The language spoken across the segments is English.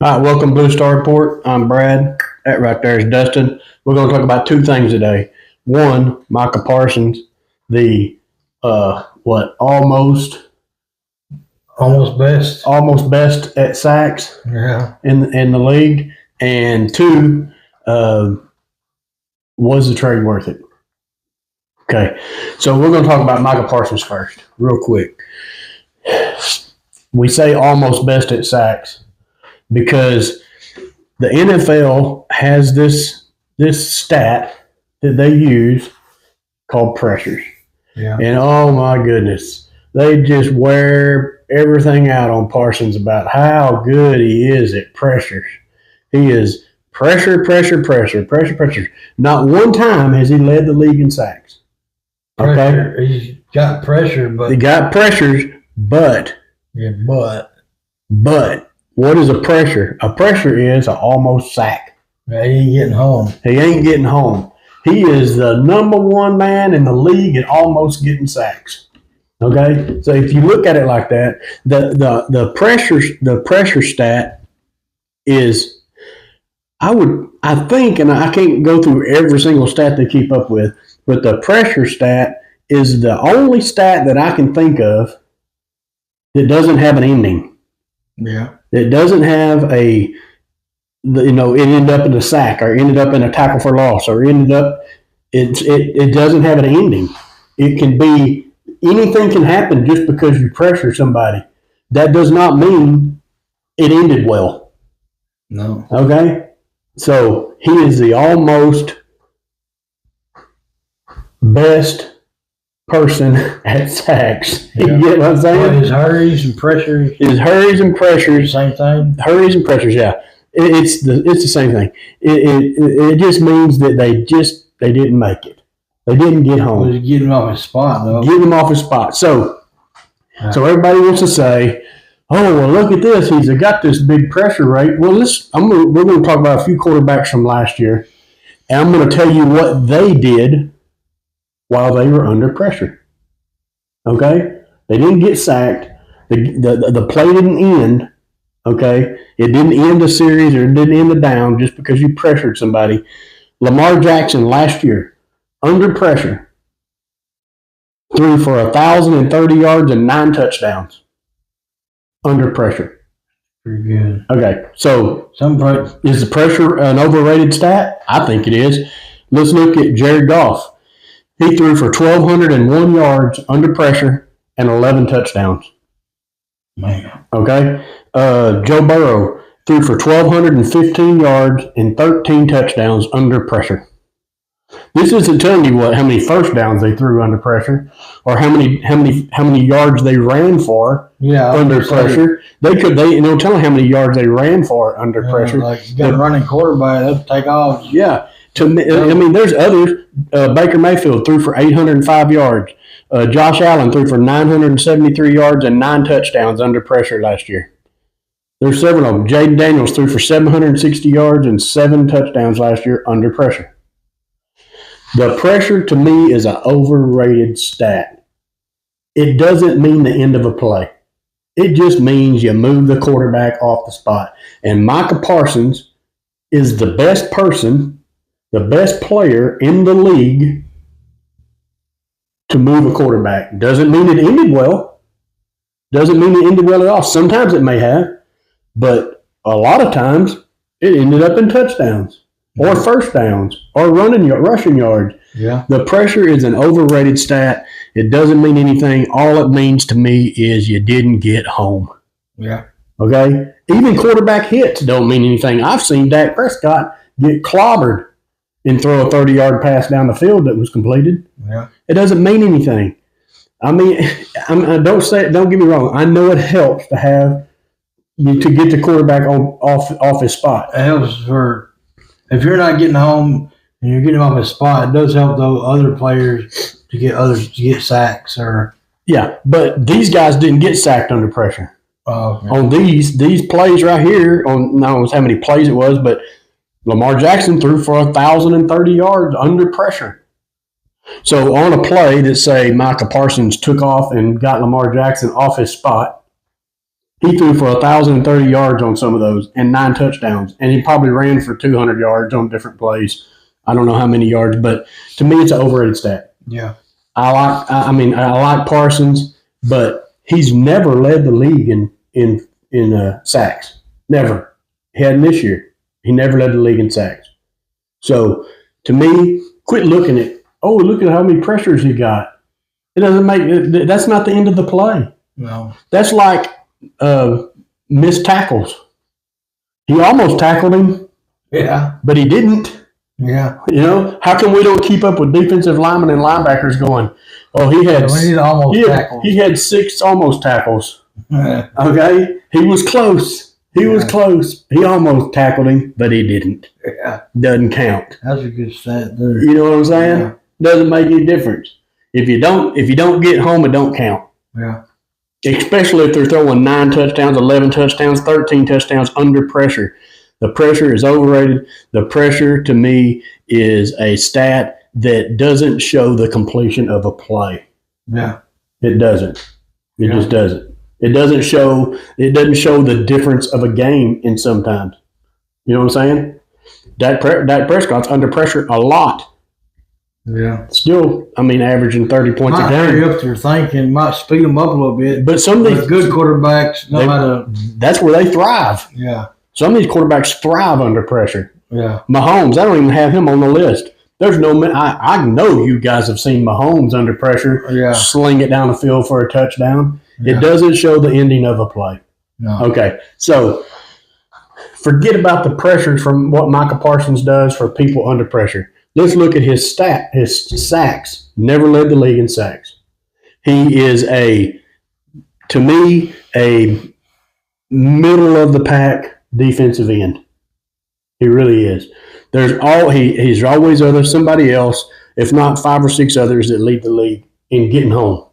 All right, welcome Blue Star Report. I'm Brad. That right there is Dustin. We're going to talk about two things today. One, Micah Parsons, the almost best at sacks in the league, and two, was the trade worth it? Okay, so we're going to talk about Micah Parsons first, real quick. We say almost best at sacks because the NFL has this stat that they use called pressures. Yeah. And oh my goodness, they just wear everything out on Parsons about how good he is at pressures. He is pressure. Not one time has he led the league in sacks. Pressure. Okay? He's got pressure, but he got pressures, but what is a pressure? A pressure is an almost sack. He ain't getting home. He is the number one man in the league at almost getting sacks. Okay? So if you look at it like that, the pressure stat is, I think, and I can't go through every single stat they keep up with, but the pressure stat is the only stat that I can think of that doesn't have an ending. Yeah. It doesn't have it ended up in a sack or ended up in a tackle for loss or it doesn't have an ending. It can be, anything can happen just because you pressure somebody. That does not mean it ended well. No. Okay? So he is the almost best person at sacks. Yeah. You get what I'm saying? Well, his hurries and pressures. Same thing. Hurries and pressures, yeah. It's the same thing. It just means that they didn't make it. They didn't get home. Well, get him off his spot, though. So everybody wants to say, "Oh, well, look at this. He's got this big pressure rate." Well, we're going to talk about a few quarterbacks from last year, and I'm going to tell you what they did while they were under pressure. Okay? They didn't get sacked. The play didn't end. Okay? It didn't end a series or it didn't end a down just because you pressured somebody. Lamar Jackson last year, under pressure, threw for 1,030 yards and 9 touchdowns. Under pressure. Pretty good. Okay, so is the pressure an overrated stat? I think it is. Let's look at Jared Goff. He threw for 1,201 yards under pressure and 11 touchdowns. Man. Okay? Joe Burrow threw for 1,215 yards and 13 touchdowns under pressure. This isn't telling you how many first downs they threw under pressure or how many yards they ran for under pressure. They don't tell how many yards they ran for under pressure. Like you got a running quarterback, they'll take off. Yeah. There's others. Baker Mayfield threw for 805 yards. Josh Allen threw for 973 yards and 9 touchdowns under pressure last year. There's several of them. Jaden Daniels threw for 760 yards and 7 touchdowns last year under pressure. The pressure, to me, is an overrated stat. It doesn't mean the end of a play. It just means you move the quarterback off the spot. And Micah Parsons is the best player in the league to move a quarterback. Doesn't mean it ended well. Doesn't mean it ended well at all. Sometimes it may have, but a lot of times it ended up in touchdowns or first downs or rushing yards. Yeah. The pressure is an overrated stat. It doesn't mean anything. All it means to me is you didn't get home. Yeah. Okay? Even quarterback hits don't mean anything. I've seen Dak Prescott get clobbered and throw a 30-yard pass down the field that was completed. Yeah. It doesn't mean anything. I mean, don't get me wrong. I know it helps to have to get the quarterback off his spot. It helps if you're not getting home and you're getting him off his spot. It does help those other players to get sacks or. Yeah, but these guys didn't get sacked under pressure. Oh, okay. On these plays right here, I don't know how many plays it was, but Lamar Jackson threw for 1,030 yards under pressure. So on a play that say Micah Parsons took off and got Lamar Jackson off his spot, He threw for 1,030 yards on some of those and 9 touchdowns, and he probably ran for 200 yards on different plays. I don't know how many yards, but to me, it's an overrated stat. Yeah. I like Parsons, but he's never led the league in sacks. Never. He hadn't this year. He never led the league in sacks. So to me, quit looking at, oh, look at how many pressures he got. It doesn't make. That's not the end of the play. No. That's like missed tackles. He almost tackled him. Yeah. But he didn't. Yeah. You know, how come we don't keep up with defensive linemen and linebackers going, oh, he had 6 almost tackles. Okay? He was close. He was close. He almost tackled him, but he didn't. Yeah. Doesn't count. That's a good stat there. You know what I'm saying? Yeah. Doesn't make any difference. If you don't get home, it don't count. Yeah. Especially if they're throwing 9 touchdowns, 11 touchdowns, 13 touchdowns under pressure. The pressure is overrated. The pressure, to me, is a stat that doesn't show the completion of a play. Yeah. It doesn't. It just doesn't. It doesn't show the difference of a game in sometimes. You know what I'm saying? Dak Prescott's under pressure a lot. Yeah. Still, averaging 30 points a might game. hurry up their thinking, might speed them up a little bit. But some of these good quarterbacks know how to. That's where they thrive. Yeah. Some of these quarterbacks thrive under pressure. Yeah. Mahomes, I don't even have him on the list. There's no. I know you guys have seen Mahomes under pressure. Yeah. Sling it down the field for a touchdown. Yeah. It doesn't show the ending of a play. No. Okay, so forget about the pressures from what Micah Parsons does for people under pressure. Let's look at his sacks. Never led the league in sacks. He is to me, a middle of the pack defensive end. He really is. He's always somebody else, if not 5 or 6 others that lead the league in getting home.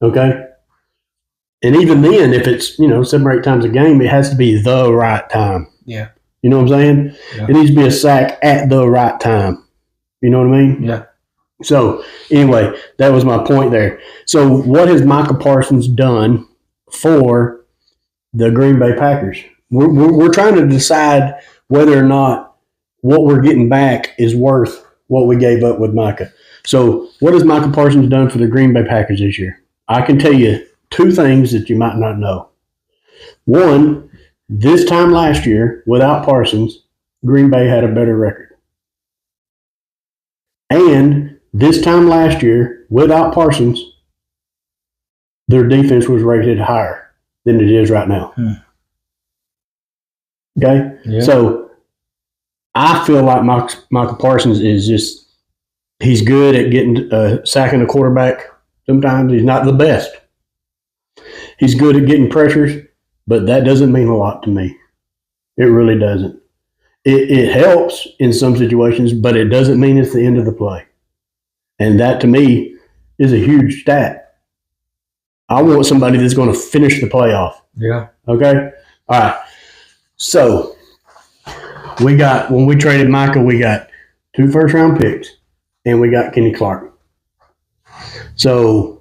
Okay? And even then, if it's, 7 or 8 times a game, it has to be the right time. Yeah. You know what I'm saying? Yeah. It needs to be a sack at the right time. You know what I mean? Yeah. So, anyway, that was my point there. So, what has Micah Parsons done for the Green Bay Packers? We're trying to decide whether or not what we're getting back is worth what we gave up with Micah. So, what has Micah Parsons done for the Green Bay Packers this year? I can tell you 2 things that you might not know. One, this time last year, without Parsons, Green Bay had a better record. And this time last year, without Parsons, their defense was rated higher than it is right now. Okay? Yeah. So I feel like Micah Parsons is he's good at getting sacking the quarterback. Sometimes he's not the best. He's good at getting pressures, but that doesn't mean a lot to me. It really doesn't. It helps in some situations, but it doesn't mean it's the end of the play. And that, to me, is a huge stat. I want somebody that's going to finish the playoff. Yeah. Okay? All right. So, when we traded Micah, we got 2 first-round picks, and we got Kenny Clark. So,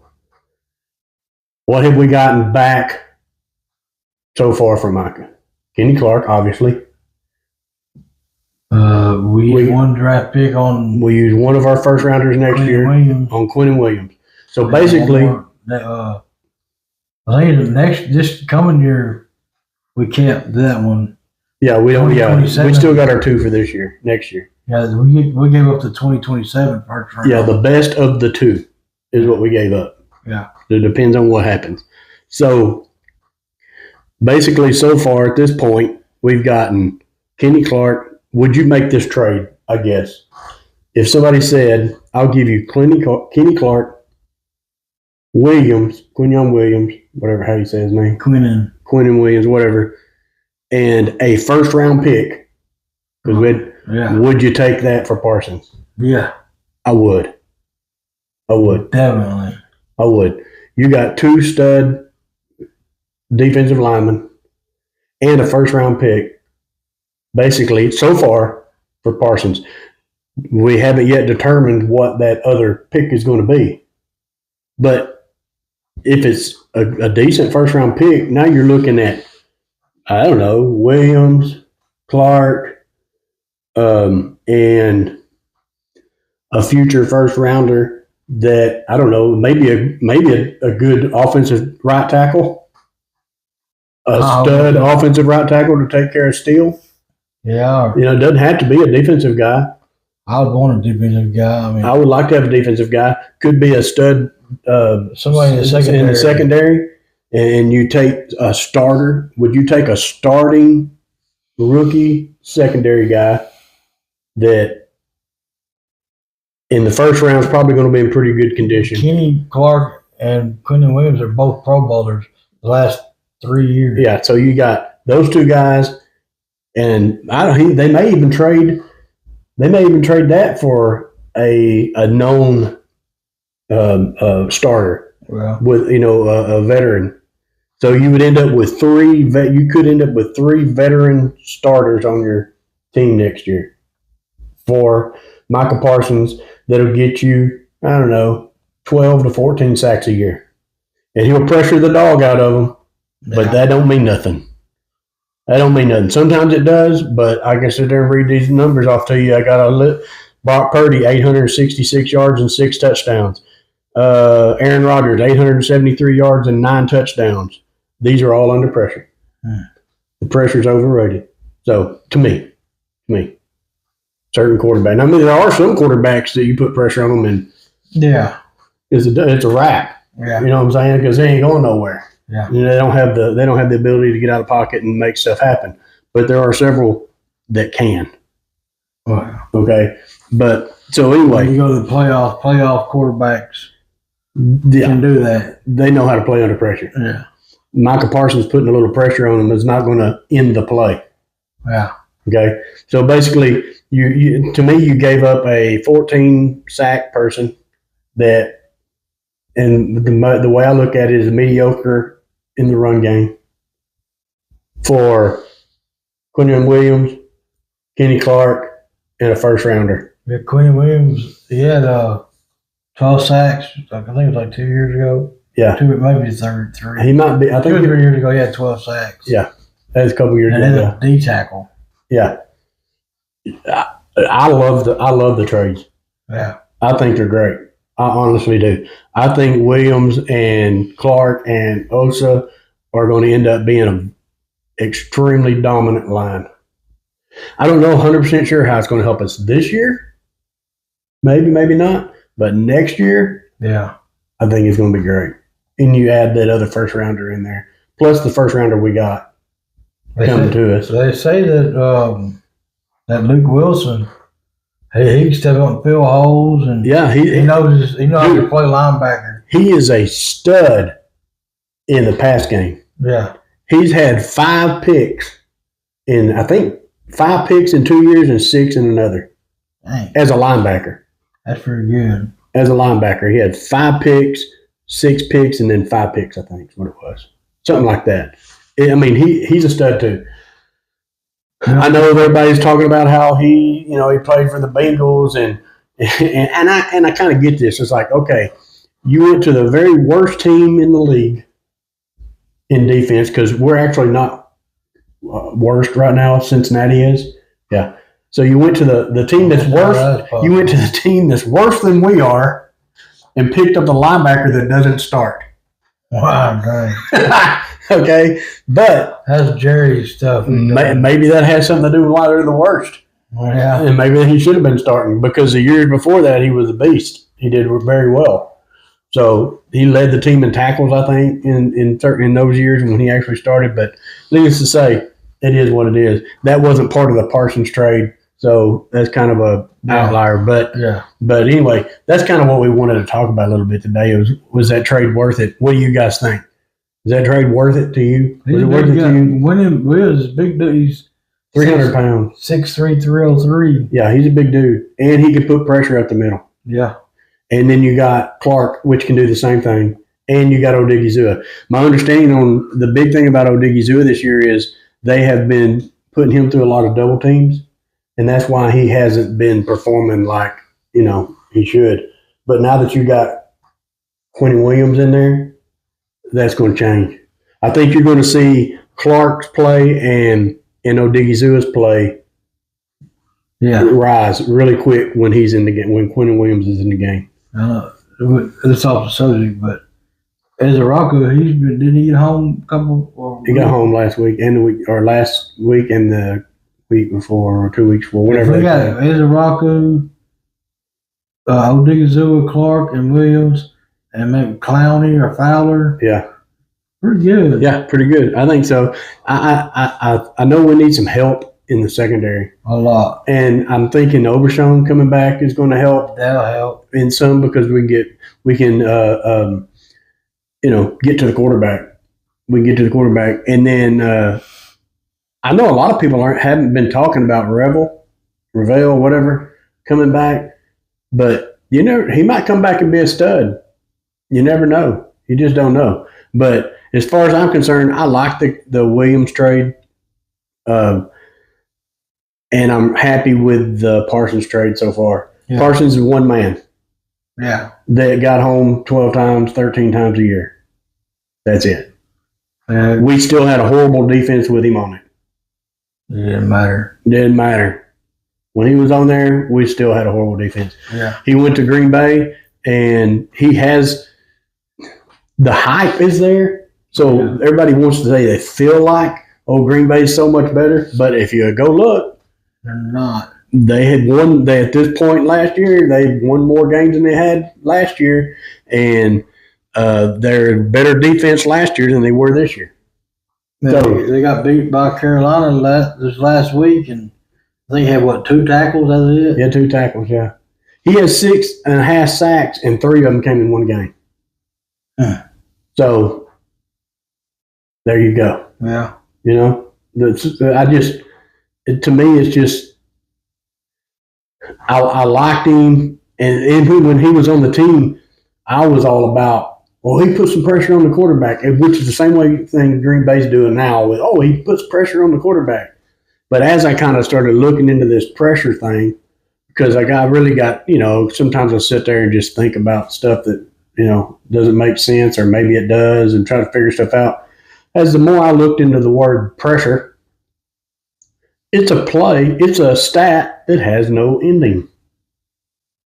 what have we gotten back so far from Micah? Kenny Clark, obviously. We used 1 draft pick on. We used one of our first rounders next year on Quinnen Williams. So basically, I think this coming year we kept that one. Yeah, we don't. Yeah, we still got our 2 for this year, next year. Yeah, we gave up the 2027 first round. Yeah, the best of the 2 is what we gave up. Yeah, it depends on what happens. So basically, so far at this point, we've gotten Kenny Clark. Would you make this trade? I guess if somebody said, "I'll give you Kenny Clark, Quinyon Williams, whatever how you say his name, Quinnen Williams, whatever, and a first round pick," because would you take that for Parsons? Yeah, I would. Definitely. I would. You got 2 stud defensive linemen and a first round pick. Basically, so far for Parsons, we haven't yet determined what that other pick is going to be. But if it's a decent first-round pick, now you're looking at, I don't know, Williams, Clark, and a future first-rounder that, I don't know, maybe a good offensive right tackle, a stud offensive right tackle to take care of Steele. Yeah. It doesn't have to be a defensive guy. I would want a defensive guy. I would like to have a defensive guy. Could be a stud. Somebody in the secondary, and you take a starter. Would you take a starting rookie secondary guy that in the first round is probably going to be in pretty good condition? Kenny Clark and Quinnen Williams are both Pro Bowlers the last 3 years. Yeah, so you got those two guys, and they may even trade. They may even trade that for a known starter with a veteran. So you would end up with three. You could end up with 3 veteran starters on your team next year for Micah Parsons. That'll get you, I don't know, 12 to 14 sacks a year, and he'll pressure the dog out of them. But that don't mean nothing. That don't mean nothing. Sometimes it does, but I can sit there and read these numbers off to you. I got Brock Purdy, 866 yards and 6 touchdowns. Aaron Rodgers, 873 yards and 9 touchdowns. These are all under pressure. The pressure's overrated. So, to me, certain quarterback. I mean, there are some quarterbacks that you put pressure on them, and it's a wrap. Yeah. You know what I'm saying? Because they ain't going nowhere. Yeah. They don't have the ability to get out of the pocket and make stuff happen. But there are several that can. Wow. Okay. But so anyway, when you go to the playoff quarterbacks can do that. They know how to play under pressure. Yeah. Micah Parsons putting a little pressure on them is not going to end the play. Yeah. Okay. So basically, you to me, you gave up a 14 sack person that, and the way I look at it is mediocre in the run game for Quinnen Williams, Kenny Clark, and a first rounder. Yeah, Quinnen Williams, he had 12 sacks. I think it was like 2 years ago. Yeah. Maybe 3. He might be. I think 2 or 3 years ago, he had 12 sacks. Yeah. That was a couple years ago. And then a D tackle. Yeah. I love the trades. Yeah. I think they're great. I honestly do. I think Williams and Clark and Osa are going to end up being an extremely dominant line. I don't know 100% sure how it's going to help us this year. Maybe, maybe not. But next year, yeah, I think it's going to be great. And you add that other first rounder in there, plus the first rounder we got coming to us. They say that that Luke Wilson, he can step up and fill holes, and he knows how to play linebacker. He is a stud in the pass game. Yeah, he's had 5 picks I think 5 picks in 2 years and 6 in another. Dang. As a linebacker. That's pretty good. As a linebacker, he had 5 picks, 6 picks, and then 5 picks. I think is what it was, something like that. I mean, he's a stud too. I know everybody's talking about how he played for the Bengals and I kind of get this. It's like, okay, you went to the very worst team in the league in defense, because we're actually not worst right now. Cincinnati is, yeah. So you went to the team that's worse. You went to the team that's worse than we are, and picked up the linebacker that doesn't start. Wow, dang. Okay, but that's Jerry's stuff. Maybe that has something to do with why they're the worst. Yeah, and maybe he should have been starting, because the years before that he was a beast. He did very well. So he led the team in tackles, I think, in those years when he actually started. But needless to say, it is what it is. That wasn't part of the Parsons trade, so that's kind of a outlier. But anyway, that's kind of what we wanted to talk about a little bit today. Was that trade worth it? What do you guys think? Is that trade worth it to you? Was it worth it to you? Will's big dude. He's 300 pounds. 6'3", 303. Yeah, he's a big dude. And he can put pressure up the middle. Yeah. And then you got Clark, which can do the same thing. And you got Odigizua. My understanding on the big thing about Odigizua this year is they have been putting him through a lot of double teams. And that's why he hasn't been performing like, he should. But now that you got Quinnen Williams in there, that's going to change. I think you're going to see Clark's play and Odighizuwa's play rise really quick when he's in the game, when Quinnen Williams is in the game. It's off the subject, but Ezerako, didn't he get home a couple? He got home last week and last week and the week before or 2 weeks before, whatever. We got Ezerako, Odighizuwa, Clark, and Williams, and maybe Clowney or Fowler. Yeah. Pretty good. Yeah, pretty good. I think so. I know we need some help in the secondary. A lot. And I'm thinking Obershon coming back is going to help. That'll help. In some because we can get to the quarterback. We can get to the quarterback. And then I know a lot of people haven't been talking about Ravel, whatever, coming back. But he might come back and be a stud. You never know. You just don't know. But as far as I'm concerned, I like the Williams trade. And I'm happy with the Parsons trade so far. Yeah. Parsons is one man. Yeah. That got home 12 times, 13 times a year. That's it. We still had a horrible defense with him on it. It didn't matter. Didn't matter. When he was on there, we still had a horrible defense. Yeah. He went to Green Bay, and he has – the hype is there. So everybody wants to say they feel like, Green Bay's so much better. But if you go look, they're not. They had won. At this point last year, they won more games than they had last year, and they're better defense last year than they were this year. They got beat by Carolina this last week, and they had 2 tackles? That's it. Yeah, 2 tackles. Yeah, he has 6.5 sacks, and 3 of them came in one game. So there you go. Yeah, to me, it's just I liked him, and when he was on the team, I was all about, he put some pressure on the quarterback, which is the same thing Green Bay's doing now with, he puts pressure on the quarterback. But as I kind of started looking into this pressure thing, because I really got, sometimes I sit there and just think about stuff that, doesn't make sense, or maybe it does, and try to figure stuff out. As the more I looked into the word pressure, it's a stat that has no ending.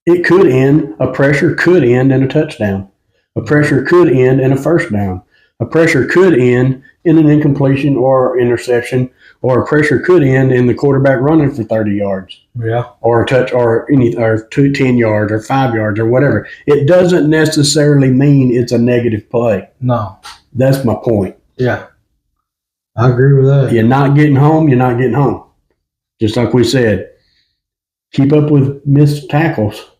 It could end, a pressure could end in a touchdown. A pressure could end in a first down. A pressure could end in an incompletion or interception, or a pressure could end in the quarterback running for 30 yards. Yeah. Or a touch, or 10 yards, or 5 yards, or whatever. It doesn't necessarily mean it's a negative play. No. That's my point. Yeah. I agree with that. You're not getting home, you're not getting home. Just like we said, keep up with missed tackles.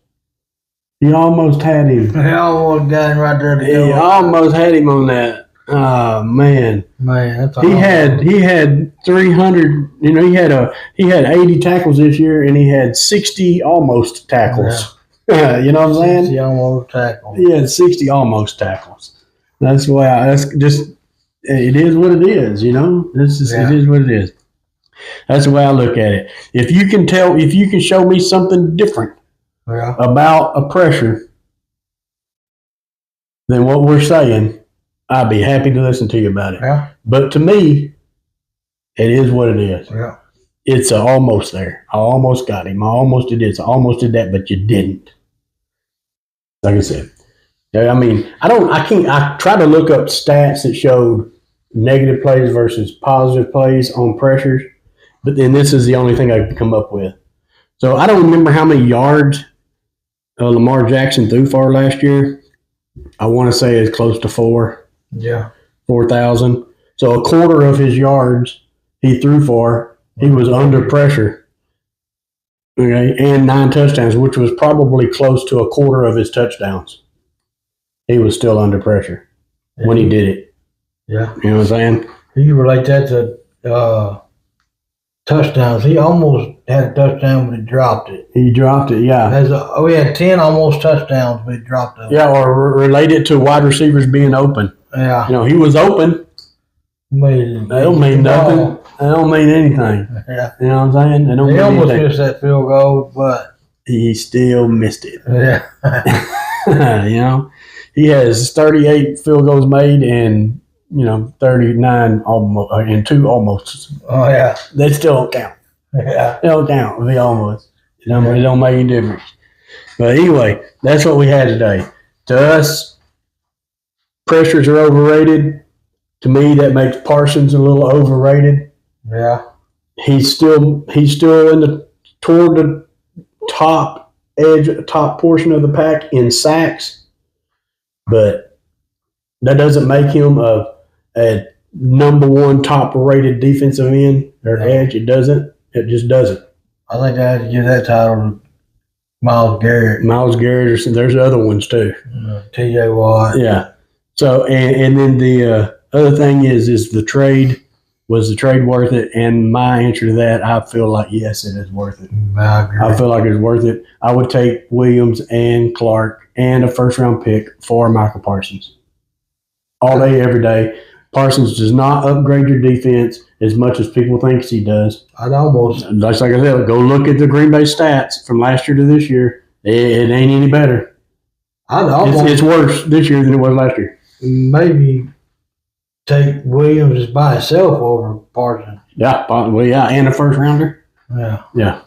He almost had him. He almost got him right there. He almost had him on that. Oh man. Man, that's he had 300. He had 80 tackles this year, and he had 60 almost tackles. Yeah. You know what I'm saying? 60 almost tackles. He had 60 almost tackles. That's why. That's just. It is what it is. It is what it is. That's the way I look at it. If you can show me something different about a pressure than what we're saying, I'd be happy to listen to you about it. Yeah. But to me, it is what it is. Yeah. It's almost there. I almost got him. I almost did this. I almost did that, but you didn't. Like I said. I tried to look up stats that showed negative plays versus positive plays on pressures. But then this is the only thing I could come up with. So I don't remember how many yards Lamar Jackson threw for last year. I want to say it's close to 4. Yeah. 4,000. So a quarter of his yards he threw for, he was under pressure. Okay, and 9 touchdowns, which was probably close to a quarter of his touchdowns. He was still under pressure when he did it. Yeah. You know what I'm saying? You can relate that to touchdowns. He almost had a touchdown, but he dropped it. He dropped it, yeah. We had 10 almost touchdowns, but he dropped it. Yeah, or relate it to wide receivers being open. Yeah. He was open. That don't mean nothing. That don't mean anything. Yeah. You know what I'm saying? He almost missed that field goal, but he still missed it. Yeah. He has 38 field goals made and 39 almost and 2 almost. Oh yeah, They still don't count. yeah. They don't count. They almost. It don't make any difference. But anyway, that's what we had today. To us, pressures are overrated. To me, that makes Parsons a little overrated. Yeah. He's still toward the top portion of the pack in sacks, but that doesn't make him a number one top rated defensive end or edge. It doesn't. It just doesn't. I think I had to give that title to Myles Garrett. Myles Garrett, or there's other ones too. T.J. Watt. Yeah. So and then the other thing is the trade. Was the trade worth it? And my answer to that, I feel like yes, it is worth it. I feel like it's worth it. I would take Williams and Clark and a first-round pick for Micah Parsons. All day, every day. Parsons does not upgrade your defense as much as people think he does. I'd almost. Just like I said, go look at the Green Bay stats from last year to this year. It ain't any better. It's worse this year than it was last year. Maybe take Williams by itself over Parsons. Yeah, well, yeah, and a first rounder. Yeah.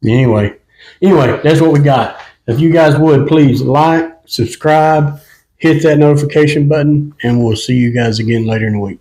Anyway, that's what we got. If you guys would, please like, subscribe, hit that notification button, and we'll see you guys again later in the week.